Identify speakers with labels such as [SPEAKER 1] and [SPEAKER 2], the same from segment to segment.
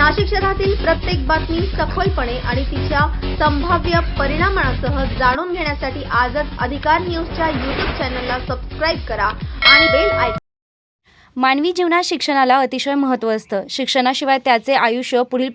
[SPEAKER 1] नाशिक शहरातील प्रत्येक बातमी सखोलपणे आणि तिच्या संभाव्य परिणामांसह जाणून घेण्यासाठी आजच अधिकार न्यूजच्या YouTube चॅनलला सबस्क्राइब करा आणि बेल आयकॉन.
[SPEAKER 2] मानवी जीवनात शिक्षणाला अतिशय महत्त्व असतं. शिक्षणाशिवाय त्याचे आयुष्य पुढील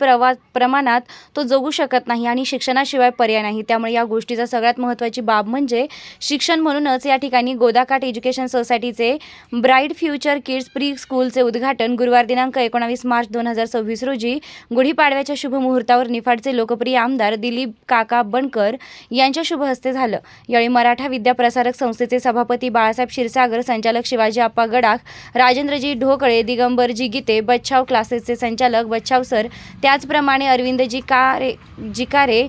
[SPEAKER 2] प्रमाणात तो जगू शकत नाही आणि शिक्षणाशिवाय पर्याय नाही. त्यामुळे या गोष्टीचा सगळ्यात महत्त्वाची बाब म्हणजे शिक्षण. म्हणूनच या ठिकाणी गोदाकाठ एज्युकेशन सोसायटीचे ब्राईट फ्युचर किड्स प्री स्कूलचे उद्घाटन गुरुवार दिनांक 19 मार्च 2026 रोजी गुढीपाडव्याच्या शुभ मुहूर्तावर निफाडचे लोकप्रिय आमदार दिलीप काका बनकर यांच्या शुभ हस्ते झालं. यावेळी मराठा विद्या प्रसारक संस्थेचे सभापती बाळासाहेब क्षीरसागर, संचालक शिवाजी आप्पा गडाख, राजेंद्रजी ढोकळे, दिगंबरजी गीते, बच्छाव क्लासेसचे संचालक बच्छाव सर, त्याचप्रमाणे अरविंदजी जिकारे,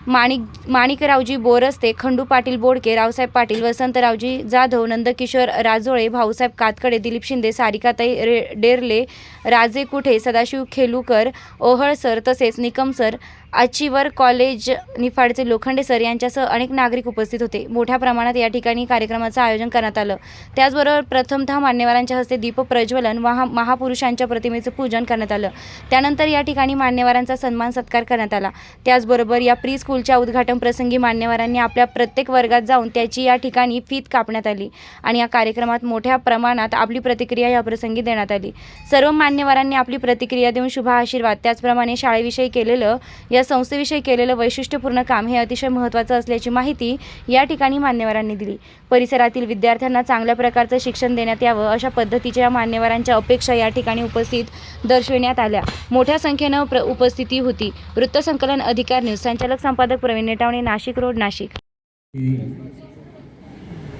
[SPEAKER 2] माणिकरावजी बोरस्ते, खंडू पाटील बोडके, रावसाहेब पाटील, वसंतरावजी जाधव, नंदकिशोर राजोळे, भाऊसाहेब कातकडे, दिलीप शिंदे, सारिकाताई डेरले, राजे कुठे, सदाशिव खेलुकर, ओहळ सर तसेच निकम सर, अचिवर कॉलेज निफाडचे लोखंडे सर यांच्यासह अनेक नागरिक उपस्थित होते. मोठ्या प्रमाणात या ठिकाणी कार्यक्रमाचं आयोजन करण्यात आलं. त्याचबरोबर प्रथमतः मान्यवरांच्या हस्ते दीप प्रज्वलन, महापुरुषांच्या प्रतिमेचं पूजन करण्यात आलं. त्यानंतर या ठिकाणी मान्यवरांचा सन्मान सत्कार करण्यात आला. त्याचबरोबर या प्री स्कूलच्या उद्घाटन प्रसंगी मान्यवरांनी आपल्या प्रत्येक वर्गात जाऊन त्याची या ठिकाणी फीत कापण्यात आली आणि या कार्यक्रमात मोठ्या प्रमाणात आपली प्रतिक्रिया या प्रसंगी देण्यात आली. सर्व मान्यवरांनी आपली प्रतिक्रिया देऊन शुभ आशीर्वाद, त्याचप्रमाणे शाळेविषयी केलेलं, या संस्थेविषयी केलेलं वैशिष्ट्यपूर्ण काम हे अतिशय महत्त्वाचं असल्याची माहिती या ठिकाणी मान्यवरांनी दिली. परिसरातील विद्यार्थ्यांना चांगल्या प्रकारचं शिक्षण देण्यात यावं अशा पद्धतीच्या मान्यवरांच्या अपेक्षा या ठिकाणी उपस्थित दर्शविण्यात आल्या. मोठ्या संख्येनं उपस्थिती होती. वृत्तसंकलन अधिकार न्यूज, संचालक संपादक Pravin Netawane, Nashik road, Nashik.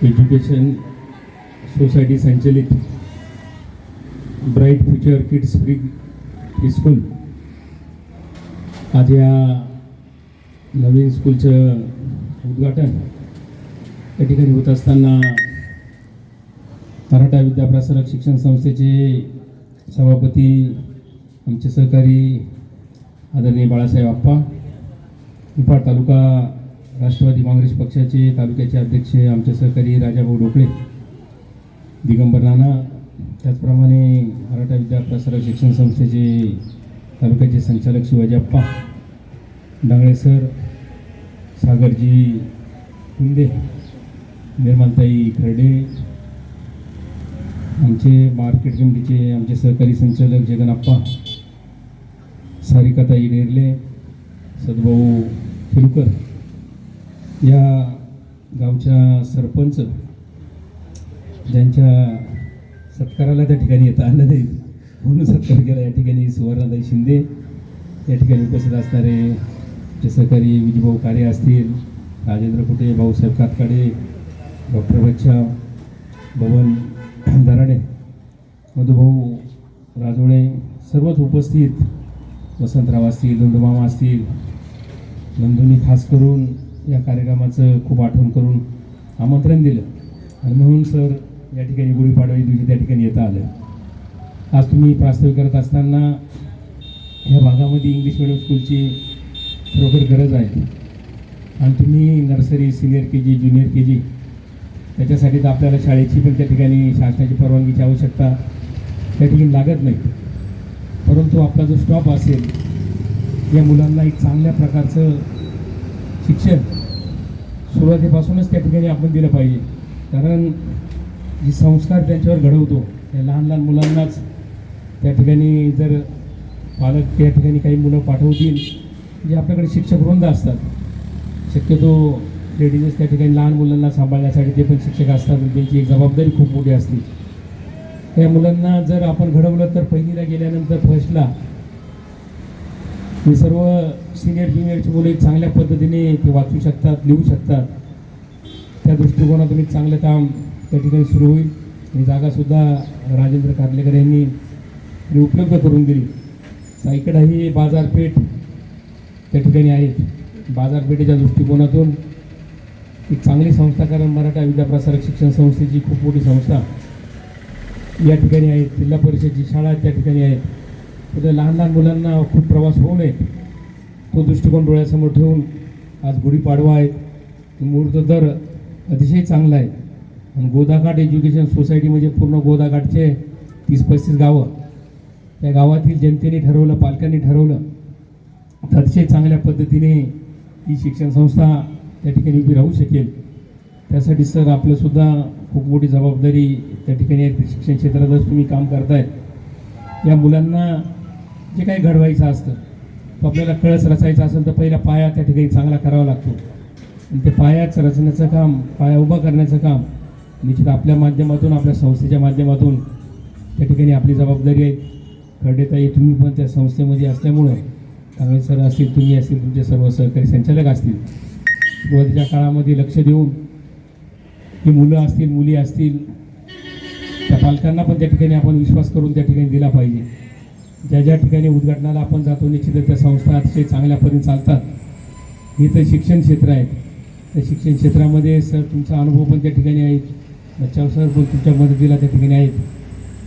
[SPEAKER 3] Education society संचलित bright future kids pre school आज या नवीन स्कूलचं उद्घाटन या ठिकाणी होत असताना मराठा विद्या प्रसारक शिक्षण संस्थेचे सभापती, आमचे सहकारी आदरणीय बाळासाहेब आप्पा, निफाड तालुका राष्ट्रवादी काँग्रेस पक्षाचे तालुक्याचे अध्यक्ष आमचे सहकारी राजाभाऊ ढोकळे, दिगंबर नाना, त्याचप्रमाणे मराठा विद्या प्रसारक शिक्षण संस्थेचे तालुक्याचे संचालक शिवाजी आप्पा, डांगळे सर, सागरजी कुंदे, निर्मलताई खर्डे, आमचे मार्केट कमिटीचे आमचे सहकारी संचालक जगनप्पा, सारिकाताई डेरले, सदभाऊ खेलुकर, या गावच्या सरपंच ज्यांच्या सत्काराला त्या ठिकाणी येता आलं नाही म्हणून सत्कार केला, या ठिकाणी सुवर्णाताई शिंदे, या ठिकाणी उपस्थित असणारे जे सहकारी विजयभाऊ कार्य असतील, राजेंद्र कुटे, भाऊसाहेब कातकडे, डॉक्टर बच्छाव, बबन दराडे, मधुभाऊ राजोळे, सर्वच उपस्थित, वसंतराव असतील, दोंडोमामा असतील, नंदुनी खास करून या कार्यक्रमाचं खूप आठवण करून आमंत्रण दिलं आणि म्हणून सर या ठिकाणी गुढीपाडव्या दिवशी त्या ठिकाणी येता आलं. आज तुम्ही प्रास्ताविक करत असताना ह्या भागामध्ये इंग्लिश मिडियम स्कूलची खरोखर गरज आहे आणि तुम्ही nursery, senior KG, junior KG त्याच्यासाठी तर आपल्याला शाळेची पण त्या ठिकाणी शासनाची परवानगीची आवश्यकता त्या ठिकाणी लागत नाही. परंतु आपला जो स्टॉप असेल या मुलांना एक चांगल्या प्रकारचं शिक्षण सुरुवातीपासूनच त्या ठिकाणी आपण दिलं पाहिजे. कारण जी संस्कार त्यांच्यावर घडवतो त्या लहान लहान मुलांनाच त्या ठिकाणी जर पालक त्या ठिकाणी काही मुलं पाठवतील जे आपल्याकडे शिक्षक वृंद असतात, शक्यतो लेडीजच त्या ठिकाणी लहान मुलांना सांभाळण्यासाठी ते पण शिक्षक असतात, त्यांची एक जबाबदारी खूप मोठी असते. त्या मुलांना जर आपण घडवलं तर पहिलीला गेल्यानंतर फर्स्टला हे सर्व सिनियर ज्युनियरची मुलं एक चांगल्या पद्धतीने ते वाचू शकतात, लिहू शकतात. त्या दृष्टिकोनातून एक चांगलं काम त्या ठिकाणी सुरू होईल. ही जागासुद्धा राजेंद्र कार्लेकर यांनी उपलब्ध करून दिली. साईकडा ही बाजारपेठ त्या ठिकाणी आहेत. बाजारपेठेच्या दृष्टिकोनातून एक चांगली संस्था, कारण मराठा विद्या प्रसारक शिक्षण संस्थेची खूप मोठी संस्था या ठिकाणी आहेत. जिल्हा परिषदची शाळा त्या ठिकाणी आहेत. तर लहान लहान मुलांना खूप प्रवास होऊ नये तो दृष्टिकोन डोळ्यासमोर ठेवून आज गुढीपाडवा आहे. मुहूर्त दर अतिशय चांगला आहे आणि गोदाकाठ एज्युकेशन सोसायटी म्हणजे पूर्ण गोदाकाठचे 30-35 गावं त्या गावातील जनतेने ठरवलं, पालकांनी ठरवलं तर अतिशय चांगल्या पद्धतीने ही शिक्षण संस्था त्या ठिकाणी उभी राहू शकेल. त्यासाठी सर आपलंसुद्धा खूप मोठी जबाबदारी त्या ठिकाणी आहे. शिक्षण क्षेत्रातच तुम्ही काम करताय. या मुलांना जे काही घडवायचं असतं तो आपल्याला कळस रचायचा असेल तर पहिला पाया त्या ठिकाणी चांगला करावा लागतो. आणि ते पायाच रचण्याचं काम, पाया उभा करण्याचं काम निश्चित आपल्या माध्यमातून, आपल्या संस्थेच्या माध्यमातून त्या ठिकाणी आपली जबाबदारी आहे. खर्डेताई तुम्ही पण त्या संस्थेमध्ये असल्यामुळं कांबळे सर असतील, तुम्ही असतील, तुमचे सर्व सहकारी संचालक असतील, सुरुवातीच्या काळामध्ये लक्ष देऊन ही मुलं असतील, मुली असतील, त्या पालकांना पण त्या ठिकाणी आपण विश्वास करून त्या ठिकाणी दिला पाहिजे. ज्या ज्या ठिकाणी उद्घाटनाला आपण जातो निश्चितच त्या संस्था अतिशय चांगल्या पद्धतीने चालतात. हे तर शिक्षण क्षेत्र आहे. त्या शिक्षण क्षेत्रामध्ये सर तुमचा अनुभव पण त्या ठिकाणी आहे, बच्चाव सर पण तुमच्या मदतीला त्या ठिकाणी आहेत.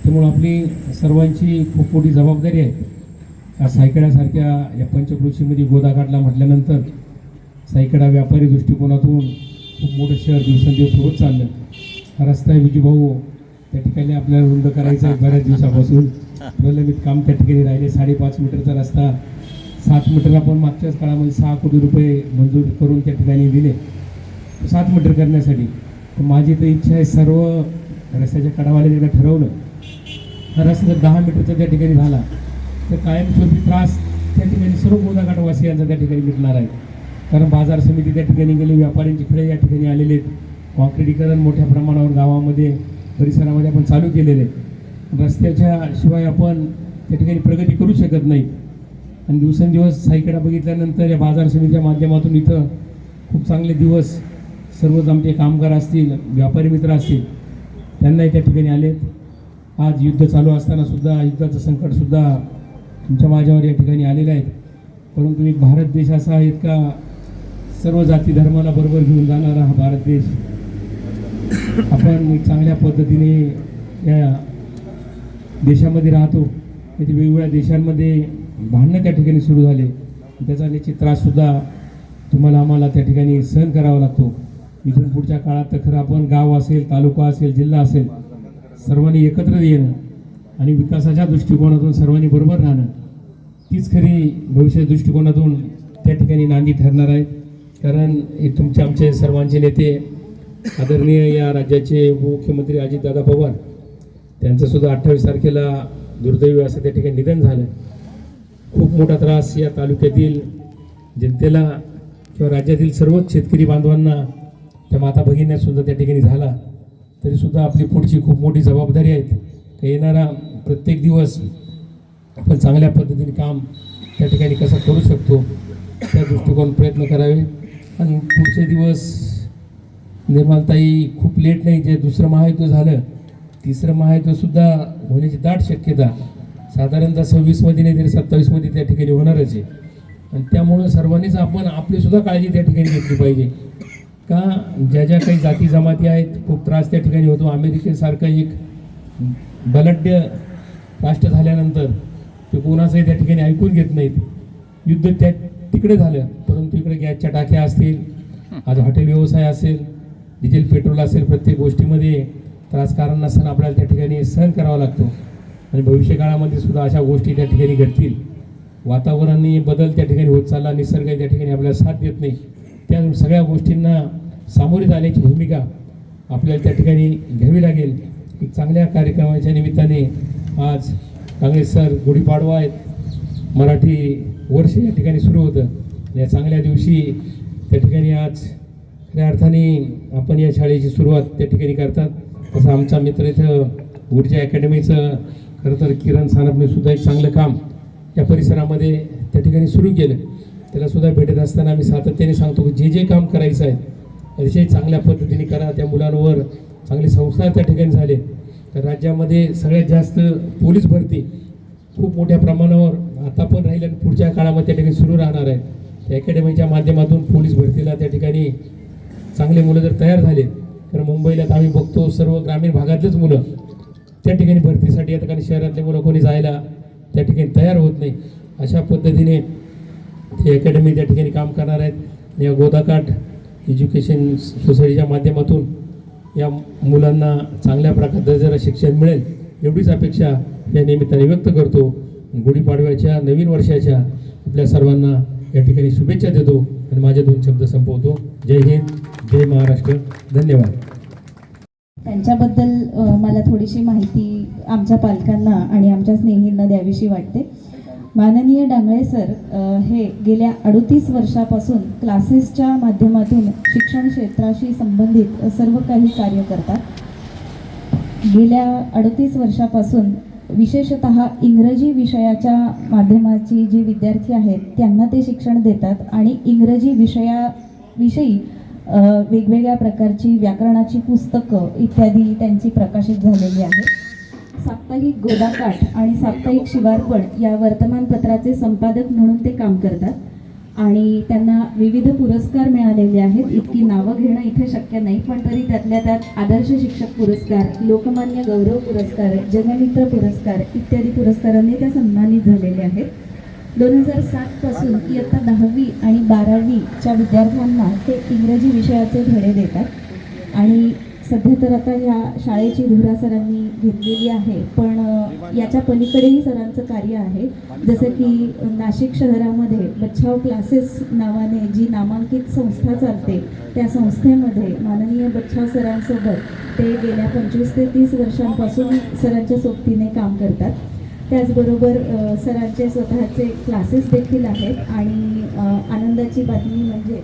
[SPEAKER 3] त्यामुळं आपली सर्वांची खूप मोठी जबाबदारी आहे. सायकड्यासारख्या या पंचक्रोशीमध्ये गोदाकाठला म्हटल्यानंतर सायकडा व्यापारी दृष्टिकोनातून खूप मोठं शहर दिवसेंदिवस होत चाललं. हा रस्ता आहे विजूभाऊ त्या ठिकाणी आपल्याला रुंद करायचा आहे. बऱ्याच दिवसापासून प्रलंबित काम त्या ठिकाणी राहिले. 5.5 मीटरचा रस्ता 7 मीटर आपण मागच्याच काळामध्ये 6 कोटी रुपये मंजूर करून त्या ठिकाणी दिले 7 मीटर करण्यासाठी. तर माझी तर इच्छा आहे, सर्व रस्त्याच्या कडावाले एकदा ठरवलं हा रस्ता जर 10 मीटरचा त्या ठिकाणी झाला तर कायमस्वरूपी त्रास त्या ठिकाणी सर्व गोदाकाठवासियांचा त्या ठिकाणी मिटणार आहे. कारण बाजार समिती त्या ठिकाणी गेली, व्यापाऱ्यांची खडे या ठिकाणी आलेले आहेत, कॉन्क्रिटीकरण मोठ्या प्रमाणावर गावामध्ये परिसरामध्ये आपण चालू केलेले आहे. रस्त्याच्या शिवाय आपण त्या ठिकाणी प्रगती करू शकत नाही. आणि दिवसेंदिवस सायकडा बघितल्यानंतर या बाजार समितीच्या माध्यमातून इथं खूप चांगले दिवस सर्वच आमचे कामगार असतील, व्यापारी मित्र असतील, त्यांनाही त्या ठिकाणी आलेत. आज युद्ध चालू असताना सुद्धा युद्धाचं संकटसुद्धा तुमच्या माझ्यावर या ठिकाणी आलेलं आहे. परंतु एक भारत देश असा आहे का सर्व जाती धर्माला बरोबर घेऊन जाणारा हा भारत देश. आपण एक चांगल्या पद्धतीने या देशामध्ये राहतो. तिथे वेगवेगळ्या देशांमध्ये भांडणं त्या ठिकाणी सुरू झाले. त्याचा निश्चित त्राससुद्धा तुम्हाला आम्हाला त्या ठिकाणी सहन करावा लागतो. इथून पुढच्या काळात तर खरं आपण गाव असेल, तालुका असेल, जिल्हा असेल, सर्वांनी एकत्र येणं आणि विकासाच्या दृष्टिकोनातून सर्वांनी बरोबर राहणं तीच खरी भविष्य दृष्टिकोनातून त्या ठिकाणी नांदी ठरणार आहे. कारण हे तुमचे आमचे सर्वांचे नेते आदरणीय या राज्याचे उपमुख्यमंत्री अजितदादा पवार त्यांचंसुद्धा 28 तारखेला दुर्दैवी असं त्या ठिकाणी निधन झालं. खूप मोठा त्रास या तालुक्यातील जनतेला किंवा राज्यातील सर्वच शेतकरी बांधवांना, त्या माता भगिनींनासुद्धा त्या ठिकाणी झाला. तरीसुद्धा आपली पुढची खूप मोठी जबाबदारी आहे. येणारा प्रत्येक दिवस आपण चांगल्या पद्धतीने काम त्या ठिकाणी कसं करू शकतो त्या दृष्टिकोन प्रयत्न करावे. आणि पुढचे दिवस निर्मलताई खूप लेट नाही, जे दुसरं महायुद्ध झालं, तिसरं महायुद्धसुद्धा होण्याची दाट शक्यता साधारणतः 26मध्ये नाही तरी 27मध्ये त्या ठिकाणी होणारच आहे. आणि त्यामुळं सर्वांनीच आपण आपलीसुद्धा काळजी त्या ठिकाणी घेतली पाहिजे. का ज्या ज्या काही जाती जमाती आहेत खूप त्रास त्या ठिकाणी होतो. अमेरिकेसारखं एक बलाढ्य राष्ट्र झाल्यानंतर ते कोणाचंही त्या ठिकाणी ऐकून घेत नाहीत. युद्ध त्या तिकडे झालं, परंतु इकडे गॅसच्या टाक्या असतील, आज हॉटेल व्यवसाय असेल, डिझेल पेट्रोल असेल, प्रत्येक गोष्टीमध्ये त्रास कारण नसताना आपल्याला त्या ठिकाणी सहन करावा लागतो. आणि भविष्यकाळामध्ये सुद्धा अशा गोष्टी त्या ठिकाणी घडतील. वातावरणाने बदल त्या ठिकाणी होत चालला, निसर्ग त्या ठिकाणी आपल्याला साथ देत नाही. त्या सगळ्या गोष्टींना सामोरे जाण्याची भूमिका आपल्याला त्या ठिकाणी घ्यावी लागेल. एक चांगल्या कार्यक्रमाच्या निमित्ताने आज कांबळे सर गुढीपाडवा आहेत, मराठी वर्ष या ठिकाणी सुरू होतं. या चांगल्या दिवशी त्या ठिकाणी आज खऱ्या अर्थाने आपण या शाळेची सुरुवात त्या ठिकाणी करतात. तसं आमचा मित्र इथं ऊर्जा अकॅडमीचं खरं तर किरण सानपने सुद्धा एक चांगलं काम या परिसरामध्ये त्या ठिकाणी सुरू केलं. त्यालासुद्धा भेटत असताना आम्ही सातत्याने सांगतो की जे जे काम करायचं आहे अतिशय चांगल्या पद्धतीने करा. त्या मुलांवर चांगले संस्कार त्या ठिकाणी झाले. तर राज्यामध्ये सगळ्यात जास्त पोलीस भरती खूप मोठ्या प्रमाणावर आता पण राहील आणि पुढच्या काळामध्ये त्या ठिकाणी सुरू राहणार आहे. त्या अकॅडमीच्या माध्यमातून पोलीस भरतीला त्या ठिकाणी चांगले मुलं जर तयार झाले तर मुंबईला तर आम्ही बघतो सर्व ग्रामीण भागातलेच मुलं त्या ठिकाणी भरतीसाठी येतात आणि शहरातले मुलं कोणी जायला त्या ठिकाणी तयार होत नाही. अशा पद्धतीने ते अकॅडमी त्या ठिकाणी काम करणार आहेत. या गोदाकाठ एज्युकेशन सोसायटीच्या माध्यमातून या मुलांना चांगल्या प्रकारचं जर शिक्षण मिळेल एवढीच अपेक्षा या निमित्ताने व्यक्त करतो. गुढीपाडव्याच्या नवीन वर्षाच्या आपल्या सर्वांना या ठिकाणी शुभेच्छा देतो आणि माझे 2 शब्द संपवतो. जय हिंद, जय महाराष्ट्र. धन्यवाद.
[SPEAKER 4] त्यांच्याबद्दल मला थोडीशी माहिती आमच्या पालकांना आणि आमच्या स्नेहींना द्यावीशी वाटते. माननीय डांगळे सर हे गेल्या 38 वर्षापासून क्लासेसच्या माध्यमातून शिक्षण क्षेत्राशी संबंधित सर्व काही कार्य करतात. गेल्या 38 वर्षापासून विशेषतः इंग्रजी विषयाच्या माध्यमाची जे विद्यार्थी आहेत त्यांना ते शिक्षण देतात आणि इंग्रजी विषयाविषयी वेगवेगळ्या प्रकारची व्याकरणाची पुस्तकं इत्यादी त्यांची प्रकाशित झालेली आहेत. साप्ताहिक गोदाकाठ आणि साप्ताहिक शिवारपण या वर्तमानपत्राचे संपादक म्हणून ते काम करतात आणि त्यांना विविध पुरस्कार मिळालेले आहेत. इतकी नावं घेणं इथे शक्य नाही, पण तरी त्यातल्या त्यात आदर्श शिक्षक पुरस्कार, लोकमान्य गौरव पुरस्कार, जगमित्र पुरस्कार इत्यादी पुरस्कारांनी त्या सन्मानित झालेले आहेत. 2007 पासून इयत्ता 10वी आणि 12वीच्या विद्यार्थ्यांना ते इंग्रजी विषयाचे धडे देतात आणि सध्या तर आता या शाळेची धुरा सरांनी घेतलेली आहे, पण याच्या पलीकडेही सरांचं कार्य आहे. जसं की नाशिक शहरामध्ये बच्छाव क्लासेस नावाने जी नामांकित संस्था चालते त्या संस्थेमध्ये माननीय बच्छाव सरांसोबत ते गेल्या 25 ते 30 वर्षांपासून सरांच्या सोबतीने काम करतात. त्याचबरोबर सरांचे स्वतःचे क्लासेस देखील आहेत आणि आनंदाची बातमी म्हणजे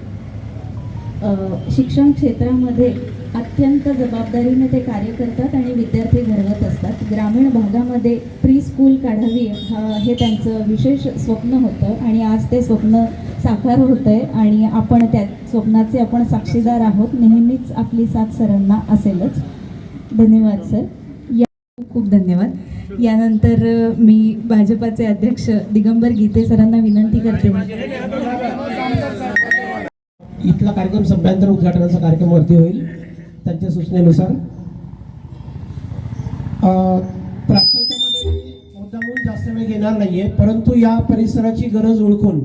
[SPEAKER 4] शिक्षण क्षेत्रामध्ये अत्यंत जबाबदारीने ते कार्य करतात आणि विद्यार्थी घडवत असतात. ग्रामीण भागामध्ये प्री स्कूल काढावी हे त्यांचं विशेष स्वप्न होतं आणि आज ते स्वप्न साकार होतं आहे आणि आपण त्या स्वप्नाचे आपण साक्षीदार आहोत. नेहमीच आपली साथ सरांना असेलच. धन्यवाद सर. खूप धन्यवाद. यानंतर मी भाजपाचे अध्यक्ष दिगंबर गीते सरांना विनंती करते.
[SPEAKER 5] इथला कार्यक्रम संपल्यानंतर उद्घाटनाचा कार्यक्रम वरती होईल त्यांच्या सूचनेनुसार. प्रास्ताविकामध्ये मुद्दामून जास्त वेळ घेणार नाहीये, परंतु या परिसराची गरज ओळखून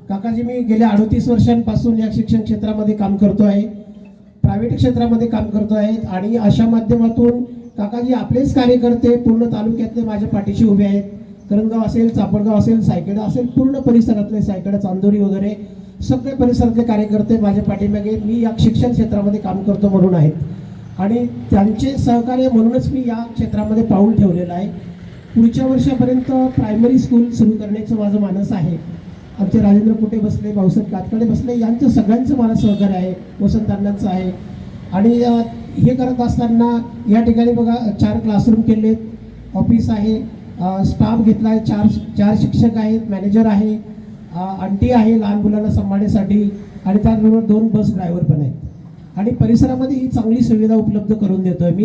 [SPEAKER 5] काकाजी मी गेल्या 38 वर्षांपासून या शिक्षण क्षेत्रामध्ये काम करतो आहे, प्रायव्हेट क्षेत्रामध्ये काम करतो आहे आणि अशा माध्यमातून काकाजी आपलेच कार्यकर्ते पूर्ण तालुक्यातले माझ्या पाठीशी उभे आहेत. करंजगाव असेल, चापडगाव असेल, सायखेडा असेल, पूर्ण परिसरातले सायखेडा, चांदोरी वगैरे सगळे परिसरातले कार्यकर्ते माझ्या पाठीमागे मी या शिक्षण क्षेत्रामध्ये काम करतो म्हणून आहेत आणि त्यांचे सहकार्य म्हणूनच मी या क्षेत्रामध्ये पाऊल ठेवलेलं आहे. पुढच्या वर्षापर्यंत प्रायमरी स्कूल सुरू करण्याचं माझं मानस आहे. आमचे राजेंद्र कुटे बसले, भाऊसाहेब कातकडे बसले, यांचं सगळ्यांचं मला सहकार्य आहे, वसंत अण्णांचं आहे आणि हे करत असताना या ठिकाणी बघा 4 क्लासरूम केलेत, ऑफिस आहे, स्टाफ घेतला आहे, 4 शिक्षक आहेत, मॅनेजर आहे, आंटी आहे लहान मुलांना सांभाळण्यासाठी आणि त्याचबरोबर 2 बस ड्रायव्हर पण आहेत आणि परिसरामध्ये ही चांगली सुविधा उपलब्ध करून देतोय मी.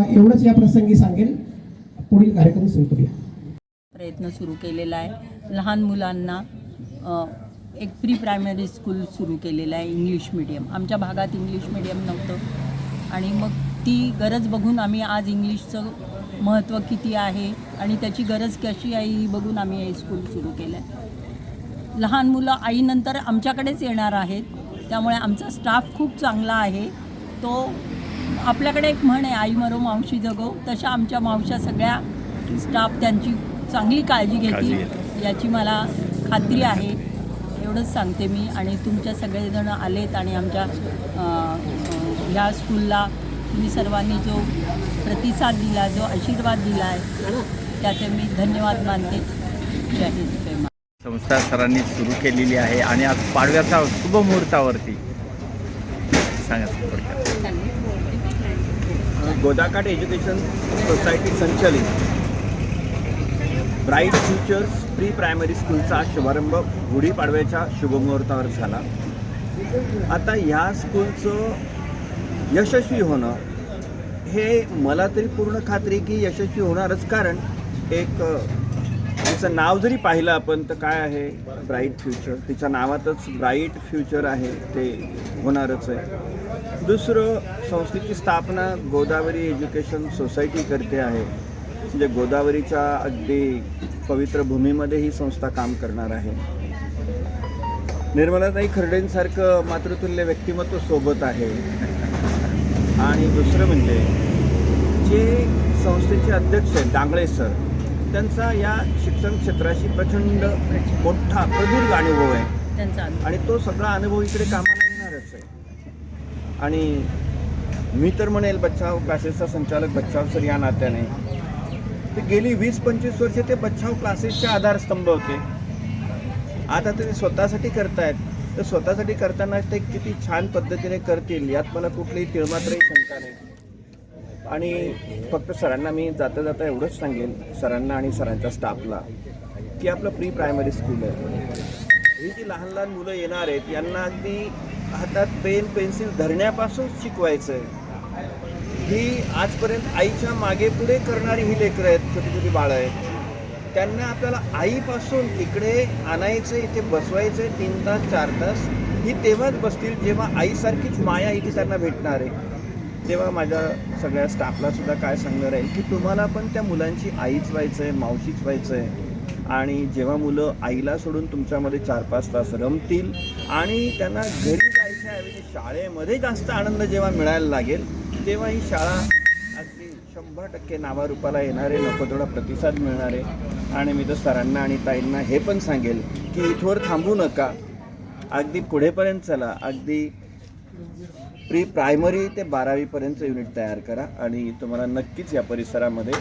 [SPEAKER 5] एवढंच या प्रसंगी सांगेल. पुढील कार्यक्रम सुरू करूया.
[SPEAKER 6] प्रयत्न सुरू केलेला आहे. लहान मुलांना एक प्री प्रायमरी स्कूल सुरू केलेलं आहे इंग्लिश मीडियम. आमच्या भागात इंग्लिश मीडियम नव्हतं आणि मग ती गरज बघून आम्ही आज इंग्लिशचं महत्त्व किती आहे आणि त्याची गरज कशी आहे ही बघून आम्ही हे स्कूल सुरू केलं आहे. लहान मुलं आईनंतर आमच्याकडेच येणार आहेत, त्यामुळे आमचा स्टाफ खूप चांगला आहे. तो आपल्याकडे एक म्हण आहे, आई मरो मावशी जगो, तशा आमच्या मावश्या सगळ्या स्टाफ त्यांची चांगली काळजी घेतील याची मला खात्री आहे. एवढंच सांगते मी. आणि तुमच्या सगळेजण आलेत आणि आमच्या ह्या स्कूलला तुम्ही सर्वांनी जो प्रतिसाद दिला, जो आशीर्वाद दिला आहे त्याचे मी धन्यवाद मानते. जय हिंद.
[SPEAKER 7] संस्था सरांनी सुरू केलेली आहे आणि आज पाडव्याच्या शुभ मुहूर्तावरती सांगा.
[SPEAKER 8] गोदाकाठ एज्युकेशन सोसायटी संचलित ब्राईट फ्युचर्स प्री प्रायमरी स्कूलचा शुभारंभ गुढीपाडव्याच्या शुभमुहूर्तावर झाला. आता ह्या स्कूलचं यशस्वी होणं हे मला तरी पूर्ण खात्री की यशस्वी होणारच, कारण एक तिचं नाव जरी पाहिलं आपण तर काय आहे, ब्राईट फ्युचर. तिच्या नावातच ब्राईट फ्युचर आहे, ते होणारच आहे. दुसरं, संस्थेची स्थापना गोदावरी एज्युकेशन सोसायटी करते आहे, म्हणजे गोदावरीच्या अगदी पवित्र भूमीमध्ये ही संस्था काम करणार आहे. निर्मलाताई खर्डेंसारखं मातृतुल्य व्यक्तिमत्व सोबत आहे. आणि दुसरं म्हणजे जे संस्थेचे अध्यक्ष आहेत डांगळे सर, त्यांचा या शिक्षण क्षेत्राशी प्रचंड मोठा प्रदीर्घ अनुभव आहे
[SPEAKER 6] त्यांचा
[SPEAKER 8] आणि तो सगळा अनुभव इकडे कामाला येणारच आहे. आणि मी तर म्हणेल बचाव क्लासेसचा संचालक बचाव सर या नात्याने ते गेली 20-25 वर्षे ते बचाव क्लासेसचे आधारस्तंभ होते. आता ते स्वतःसाठी करतायत, तर स्वतःसाठी करताना ते किती छान पद्धतीने करतील यात मला कुठलीही तिळमात्रही शंका नाही. आणि फक्त सरांना मी जाता जाता एवढंच सांगेन, सरांना आणि सरांच्या स्टाफला, की आपलं प्री प्रायमरी स्कूल आहे. ही जी लहान लहान मुलं येणार आहेत यांना अगदी हातात पेन पेन्सिल धरण्यापासून शिकवायचं आहे. ही आजपर्यंत आईच्या मागे पुढे करणारी ही लेकरं आहेत, छोटी छोटी बाळं आहेत. त्यांना आपल्याला आईपासून इकडे आणायचं, इथे बसवायचं 3 तास 4 तास. ही तेव्हाच बसतील जेव्हा आईसारखीच माया इथे त्यांना भेटणार आहे. तेव्हा माझ्या सगळ्या स्टाफला सुद्धा काय सांगणार आहे की तुम्हाला पण त्या मुलांची आईच व्हायचं आहे, मावशीच व्हायचं आहे. आणि जेव्हा मुलं आईला सोडून तुमच्यामध्ये 4-5 तास रमतील आणि त्यांना घरी जायच्या ऐवजी शाळेमध्ये जास्त आनंद जेव्हा मिळायला लागेल, तेव्हा ही शाळा अगदी 100% नावारूपाला येणारे, नको तेवढा प्रतिसाद मिळणारे. आणि मी तर सरांना आणि ताईंना हे पण सांगेल की इथवर थांबू नका, अगदी पुढेपर्यंत चला. अगदी प्री प्रायमरी ते 12वीपर्यंत युनिट तयार करा आणि तुम्हाला नक्कीच या परिसरामध्ये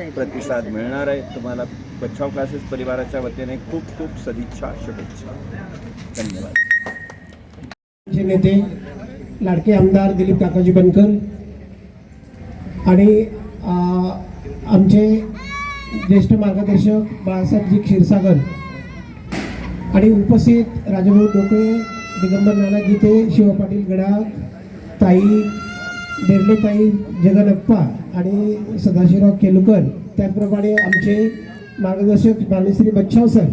[SPEAKER 8] प्रतिसाद मिळणार आहे. तुम्हाला बचाव क्लासेस परिवाराच्या वतीने खूप खूप सदिच्छा, शुभेच्छा. धन्यवाद.
[SPEAKER 5] चे नेते लाडके आमदार दिलीप काकाजी बनकर आणि आमचे ज्येष्ठ मार्गदर्शक बाळासाहेबजी क्षीरसागर आणि उपस्थित राजाभाऊ डोकळे, दिगंबर नाना गीते, शिव पाटील गडाख, ताई डेरले, ताई जगनप्पा आणि सदाशिवराव केलुकर, त्याचप्रमाणे आमचे मार्गदर्शक मानश्री बच्चाव सर,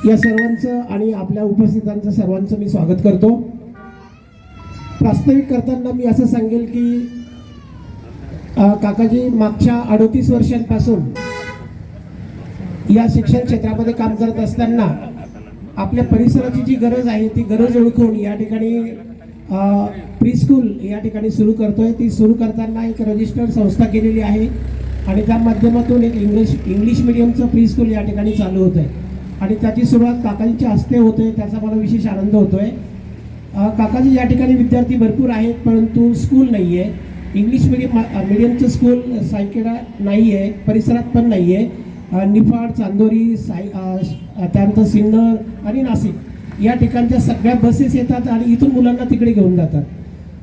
[SPEAKER 5] या सर्वांचं आणि आपल्या उपस्थितांचं सर्वांचं मी स्वागत करतो. प्रास्ताविक करताना मी असं सांगेल की काकाजी मागच्या 38 वर्षांपासून या शिक्षण क्षेत्रामध्ये काम करत असताना आपल्या परिसराची जी गरज आहे ती गरज ओळखून या ठिकाणी प्री स्कूल या ठिकाणी सुरू करतोय. ती सुरू करताना एक रजिस्टर्ड संस्था केलेली आहे आणि त्या माध्यमातून एक इंग्लिश मिडियमचं प्री स्कूल या ठिकाणी चालू होतं आहे आणि त्याची सुरुवात काकाजींच्या हस्ते होतोय. त्याचा मला विशेष आनंद होतोय. काकाजी या ठिकाणी विद्यार्थी भरपूर आहेत, परंतु स्कूल नाही आहे. इंग्लिश मिडियमचं स्कूल सायकेडा नाही आहे, परिसरात पण नाही आहे. निफाड, चांदोरी, त्यानंतर सिन्नर आणि नाशिक या ठिकाणच्या सगळ्या बसेस येतात आणि इथून मुलांना तिकडे घेऊन जातात.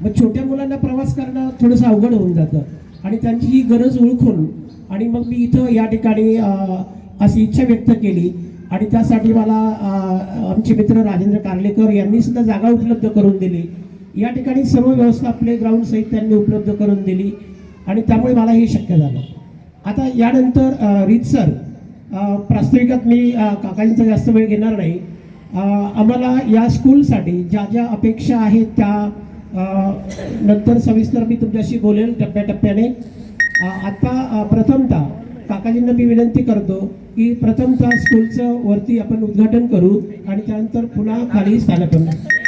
[SPEAKER 5] मग छोट्या मुलांना प्रवास करणं थोडंसं अवघड होऊन जातं आणि त्यांची ही गरज ओळखून आणि मग मी इथं या ठिकाणी अशी इच्छा व्यक्त केली आणि त्यासाठी मला आमचे मित्र राजेंद्र कार्लेकर यांनी सुद्धा जागा उपलब्ध करून दिली. या ठिकाणी सर्व व्यवस्था प्ले ग्राउंड सहित त्यांनी उपलब्ध करून दिली आणि त्यामुळे मला हे शक्य झालं. आता यानंतर रीतसर प्रास्ताविकात मी काकांचा जास्त वेळ घेणार नाही. आम्हाला या स्कूलसाठी ज्या ज्या अपेक्षा आहेत त्या नंतर सविस्तर मी तुमच्याशी बोलेल टप्प्याटप्प्याने. आता प्रथमतः काकाजींना मी विनंती करतो की प्रथमतः स्कूलचं वरती आपण उद्घाटन करू आणि त्यानंतर पुन्हा खाली स्थानपन्न.